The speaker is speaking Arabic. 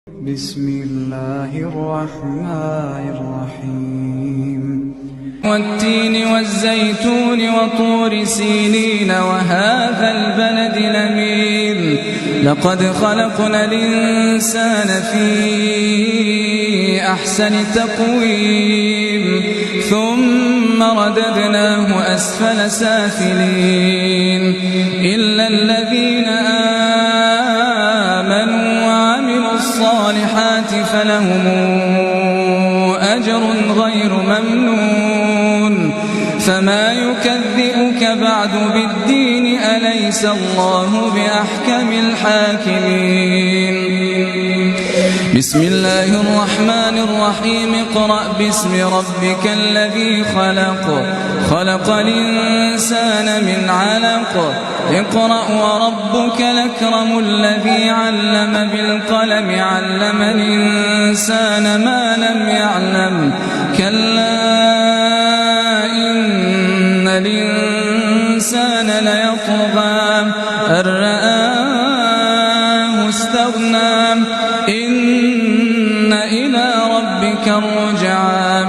بسم الله الرحمن الرحيم والتين والزيتون وطور سينين وهذا البلد الأمين لقد خلقنا الإنسان في أحسن تقويم ثم رددناه أسفل سافلين إلا الذين آمنوا وعملوا الصالحات فلهم أجر غير ممنون فما يكذبك بعد بالدين أليس الله بأحكم الحاكمين بسم الله الرحمن الرحيم اقرأ باسم ربك الذي خلق الإنسان من علق اقرأ وربك الأكرم الذي علم بالقلم علم الإنسان ما لم يعلم كلا إن الإنسان ليطغى أن رآه استغنى إن إلى ربك الرجعى